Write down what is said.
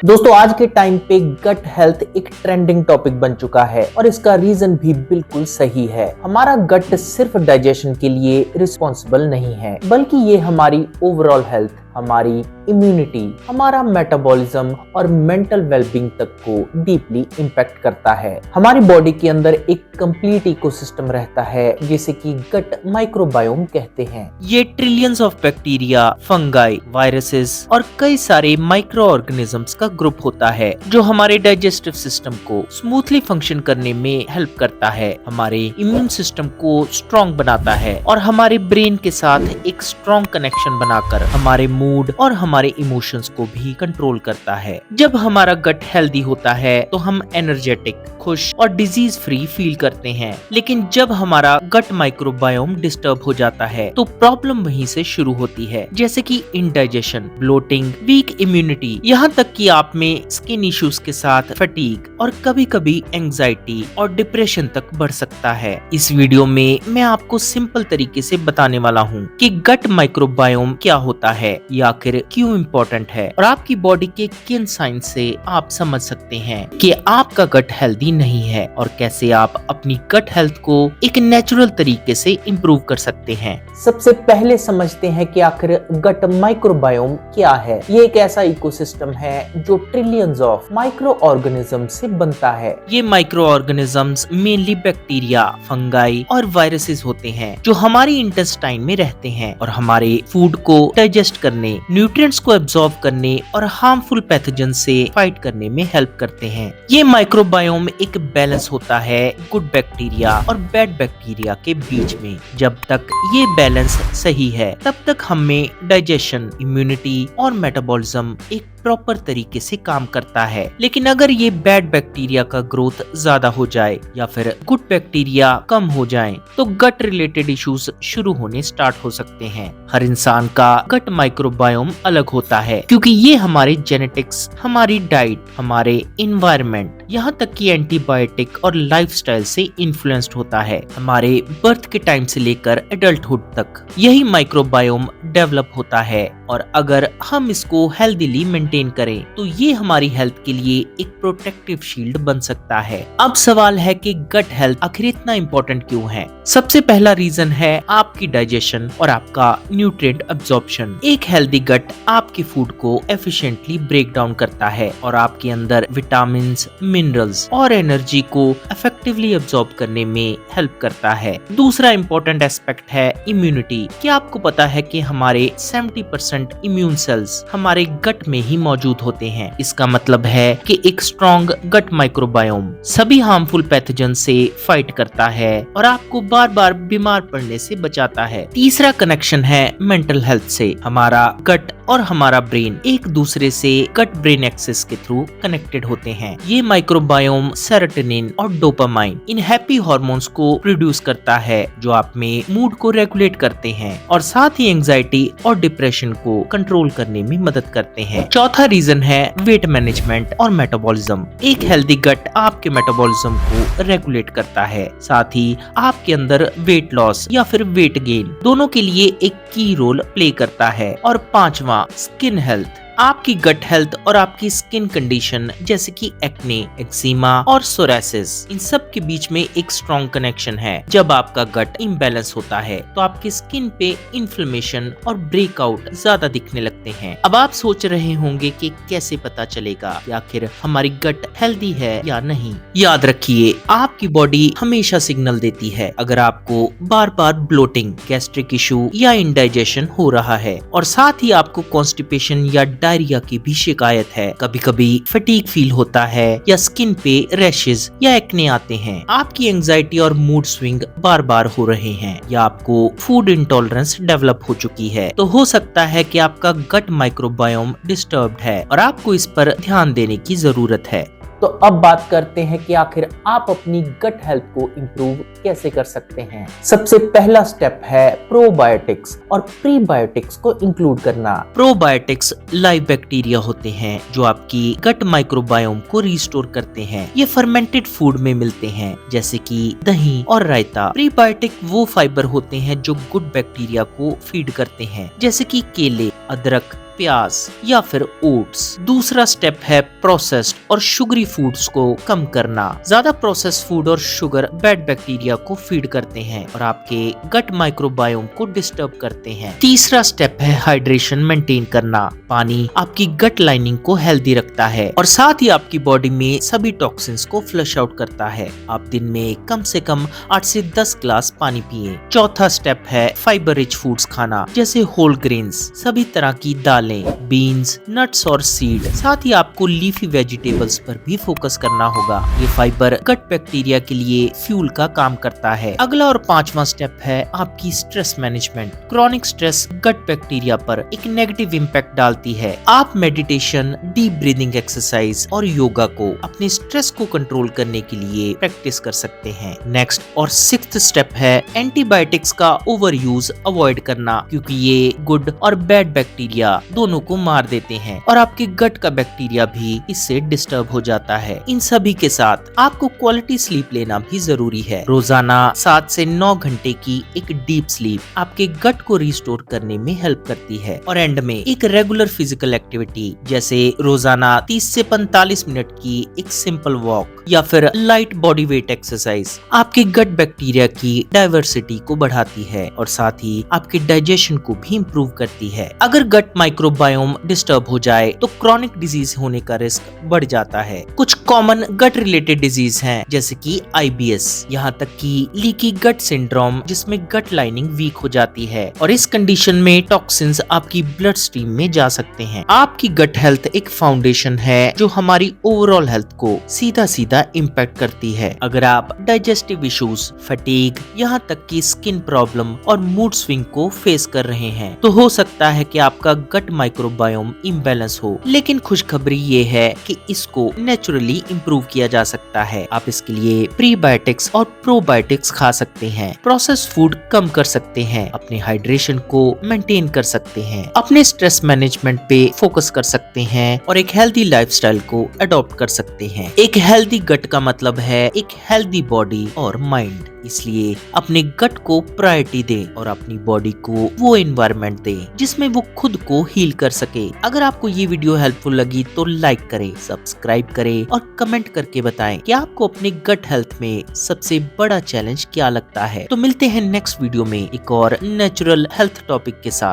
दोस्तों आज के टाइम पे गट हेल्थ एक ट्रेंडिंग टॉपिक बन चुका है और इसका रीजन भी बिल्कुल सही है। हमारा गट सिर्फ डाइजेशन के लिए रिस्पॉन्सिबल नहीं है, बल्कि ये हमारी ओवरऑल हेल्थ, हमारी इम्यूनिटी, हमारा मेटाबॉलिज्म और मेंटल वेलबींग तक को डीपली इम्पैक्ट करता है। हमारी बॉडी के अंदर एक कंप्लीट इकोसिस्टम रहता है जिसे कि गट माइक्रोबायोम कहते हैं। ये trillions of bacteria, fungi, viruses और कई सारे माइक्रो ऑर्गेनिजम्स का ग्रुप होता है जो हमारे डाइजेस्टिव सिस्टम को स्मूथली फंक्शन करने में हेल्प करता है, हमारे इम्यून सिस्टम को स्ट्रॉन्ग बनाता है और हमारे ब्रेन के साथ एक स्ट्रॉन्ग कनेक्शन बनाकर हमारे मूड और हमारे इमोशंस को भी कंट्रोल करता है। जब हमारा गट हेल्दी होता है तो हम एनर्जेटिक, खुश और डिजीज फ्री फील करते हैं, लेकिन जब हमारा गट माइक्रोबायोम डिस्टर्ब हो जाता है तो प्रॉब्लम वहीं से शुरू होती है, जैसे कि इंडाइजेशन, ब्लोटिंग, वीक इम्यूनिटी, यहाँ तक कि आप में स्किन इश्यूज के साथ फटीग और कभी कभी एंजाइटी और डिप्रेशन तक बढ़ सकता है। इस वीडियो में मैं आपको सिंपल तरीके से बताने वाला हूँ कि गट माइक्रोबायोम क्या होता है, ये आखिर क्यों इम्पोर्टेंट है और आपकी बॉडी के किन साइन से आप समझ सकते हैं कि आपका गट हेल्दी नहीं है और कैसे आप अपनी गट हेल्थ को एक नेचुरल तरीके से इम्प्रूव कर सकते हैं। सबसे पहले समझते हैं कि आखिर गट माइक्रोबायोम क्या है। ये एक ऐसा इकोसिस्टम है जो ट्रिलियंस ऑफ माइक्रो ऑर्गेनिज्म से बनता है। ये micro organisms mainly bacteria, fungi और वायरसेस होते हैं जो हमारी इंटेस्टाइन में रहते हैं और हमारे फूड को डाइजेस्ट करने, न्यूट्रिएंट्स को एब्जॉर्ब करने और हार्मफुल पैथोजन से फाइट करने में हेल्प करते हैं। ये माइक्रोबायोम एक बैलेंस होता है गुड बैक्टीरिया और बैड बैक्टीरिया के बीच में। जब तक ये बैलेंस सही है तब तक हमें डाइजेशन, इम्यूनिटी और मेटाबॉलिज्म एक प्रॉपर तरीके से काम करता है। लेकिन अगर ये बैड बैक्टीरिया का ग्रोथ ज्यादा हो जाए या फिर गुड बैक्टीरिया कम हो जाए तो गट रिलेटेड इश्यूज शुरू होने स्टार्ट हो सकते हैं। हर इंसान का गट माइक्रोबायोम अलग होता है क्योंकि ये हमारे जेनेटिक्स, हमारी डाइट, हमारे इन्वायरमेंट, यहाँ तक कि एंटीबायोटिक और लाइफस्टाइल से इन्फ्लुएंस्ड होता है। हमारे बर्थ के टाइम से लेकर एडल्टहुड तक यही माइक्रोबायोम डेवलप होता है और अगर हम इसको हेल्दीली मेंटेन करें तो ये हमारी हेल्थ के लिए एक प्रोटेक्टिव शील्ड बन सकता है। अब सवाल है कि गट हेल्थ आखिर इतना इम्पोर्टेंट क्यों है। सबसे पहला रीजन है आपकी डाइजेशन और आपका न्यूट्रिएंट अब्जॉर्प्शन। एक हेल्दी गट आपके फूड को एफिशिएंटली ब्रेक डाउन करता है और आपके अंदर विटामिन्स, मिनरल्स और एनर्जी को इफेक्टिवली अब्जॉर्ब करने में हेल्प करता है। दूसरा इम्पोर्टेंट एस्पेक्ट है इम्यूनिटी। क्या आपको पता है कि हमारे 70% इम्यून सेल्स हमारे गट में ही मौजूद होते हैं। इसका मतलब है कि एक स्ट्रॉन्ग गट माइक्रोबायोम सभी हार्मफुल पैथोजन से फाइट करता है और आपको बार बार बीमार पड़ने से बचाता है। तीसरा कनेक्शन है मेंटल हेल्थ से। हमारा गट और हमारा ब्रेन एक दूसरे से गट ब्रेन एक्सिस के थ्रू कनेक्टेड होते हैं। ये माइक्रोबायोम सेरोटोनिन और डोपामाइन, इन हैप्पी हार्मोन्स को प्रोड्यूस करता है जो आप में मूड को रेगुलेट करते हैं और साथ ही एंजाइटी और डिप्रेशन को कंट्रोल करने में मदद करते हैं। चौथा रीजन है वेट मैनेजमेंट और मेटाबॉलिज्म। एक हेल्दी गट आपके मेटाबॉलिज्म को रेगुलेट करता है, साथ ही आपके अंदर वेट लॉस या फिर वेट गेन दोनों के लिए एक की रोल प्ले करता है। और पांचवा, स्किन हेल्थ। आपकी गट हेल्थ और आपकी स्किन कंडीशन जैसे कि एक्ने, एक्जिमा और सोरासिस, इन सब के बीच में एक स्ट्रॉन्ग कनेक्शन है। जब आपका गट इम्बैलेंस होता है तो आपकी स्किन पे इन्फ्लेमेशन और ब्रेकआउट ज्यादा दिखने लगते हैं। अब आप सोच रहे होंगे कि कैसे पता चलेगा कि आखिर हमारी गट हेल्दी है या नहीं। याद रखिए, आपकी बॉडी हमेशा सिग्नल देती है अगर आपको बार बार ब्लोटिंग, गैस्ट्रिक इशू या इंडाइजेशन हो रहा है और साथ ही आपको कॉन्स्टिपेशन या डायरिया की भी शिकायत है। कभी कभी फटीग फील होता है या स्किन पे रैशेस या एक्ने आते हैं। आपकी एंजाइटी और मूड स्विंग बार बार हो रहे हैं या आपको फूड इंटॉलरेंस डेवलप हो चुकी है, तो हो सकता है कि आपका गट माइक्रोबायोम डिस्टर्ब्ड है और आपको इस पर ध्यान देने की जरूरत है। तो अब बात करते हैं कि आखिर आप अपनी गट हेल्थ को इम्प्रूव कैसे कर सकते हैं। सबसे पहला स्टेप है प्रोबायोटिक्स और प्रीबायोटिक्स को इंक्लूड करना। प्रोबायोटिक्स लाइव बैक्टीरिया होते हैं जो आपकी गट माइक्रोबायोम को रिस्टोर करते हैं। ये फर्मेंटेड फूड में मिलते हैं जैसे कि दही और रायता। प्रीबायोटिक वो फाइबर होते हैं जो गुड बैक्टीरिया को फीड करते हैं जैसे कि केले, अदरक, प्याज या फिर ओट्स। दूसरा स्टेप है प्रोसेस्ड और शुगरी फूड्स को कम करना। ज्यादा प्रोसेस्ड फूड और शुगर बैड बैक्टीरिया को फीड करते हैं और आपके गट माइक्रोबायोम को डिस्टर्ब करते हैं। तीसरा स्टेप है हाइड्रेशन मेंटेन करना। पानी आपकी गट लाइनिंग को हेल्दी रखता है और साथ ही आपकी बॉडी में सभी टॉक्सिन्स को फ्लश आउट करता है। आप दिन में कम से कम 8 से 10 ग्लास पानी पिए। चौथा स्टेप है फाइबर रिच फूड्स खाना, जैसे होल ग्रेन्स, सभी तरह की दालें, बीन्स, नट्स और सीड। साथ ही आपको लीफी वेजिटेबल्स पर भी फोकस करना होगा। ये फाइबर गट बैक्टीरिया के लिए फ्यूल का काम करता है। अगला और पांचवा स्टेप है आपकी stress management. Chronic stress gut bacteria पर एक नेगेटिव इम्पैक्ट डालती है। आप मेडिटेशन, डीप ब्रीदिंग एक्सरसाइज और योगा को अपने स्ट्रेस को कंट्रोल करने के लिए प्रैक्टिस कर सकते हैं। नेक्स्ट और सिक्स्थ स्टेप है एंटीबायोटिक्स का ओवर यूज अवॉइड करना, क्योंकि ये गुड और बैड बैक्टीरिया दोनों को मार देते हैं और आपके गट का बैक्टीरिया भी इससे डिस्टर्ब हो जाता है। इन सभी के साथ आपको क्वालिटी स्लीप लेना भी जरूरी है। रोजाना 7 से 9 घंटे की एक डीप स्लीप आपके गट को रिस्टोर करने में हेल्प करती है। और एंड में एक रेगुलर फिजिकल एक्टिविटी, जैसे रोजाना 30 से 45 मिनट की एक सिंपल वॉक या फिर लाइट बॉडी वेट एक्सरसाइज आपके गट बैक्टीरिया की डाइवर्सिटी को बढ़ाती है और साथ ही आपके डाइजेशन को भी इम्प्रूव करती है। अगर गट माइक्रोबायोम डिस्टर्ब हो जाए तो क्रॉनिक डिजीज होने का रिस्क बढ़ जाता है। कुछ कॉमन गट रिलेटेड डिजीज हैं, जैसे कि IBS, यहाँ तक कि लीकी गट सिंड्रोम, जिसमें गट लाइनिंग वीक हो जाती है और इस कंडीशन में टॉक्सिन्स आपकी ब्लड स्ट्रीम में जा सकते हैं। आपकी गट हेल्थ एक फाउंडेशन है जो हमारी ओवरऑल हेल्थ को सीधा सीधा इम्पैक्ट करती है। अगर आप डाइजेस्टिव इश्यूज, फटीग, यहाँ तक कि स्किन प्रॉब्लम और मूड स्विंग को फेस कर रहे हैं, तो हो सकता है कि आपका गट माइक्रोबायोम इम्बैलेंस हो। लेकिन खुशखबरी ये है कि इसको नेचुरली इम्प्रूव किया जा सकता है। आप इसके लिए प्रीबायोटिक्स और प्रोबायोटिक्स खा सकते हैं, प्रोसेस्ड फूड कम कर सकते हैं, अपने हाइड्रेशन को मेंटेन कर सकते हैं, अपने स्ट्रेस मैनेजमेंट पे फोकस कर सकते हैं और एक हेल्दी लाइफस्टाइल को अडॉप्ट कर सकते हैं। एक हेल्दी गट का मतलब है एक हेल्दी बॉडी और माइंड। इसलिए अपने गट को प्रायोरिटी दें और अपनी बॉडी को वो एनवायरनमेंट दें जिसमें वो खुद को हील कर सके। अगर आपको ये वीडियो हेल्पफुल लगी तो लाइक करें, सब्सक्राइब करें और कमेंट करके बताएं कि आपको अपने गट हेल्थ में सबसे बड़ा चैलेंज क्या लगता है। तो मिलते हैं नेक्स्ट वीडियो में एक और नेचुरल हेल्थ टॉपिक के साथ।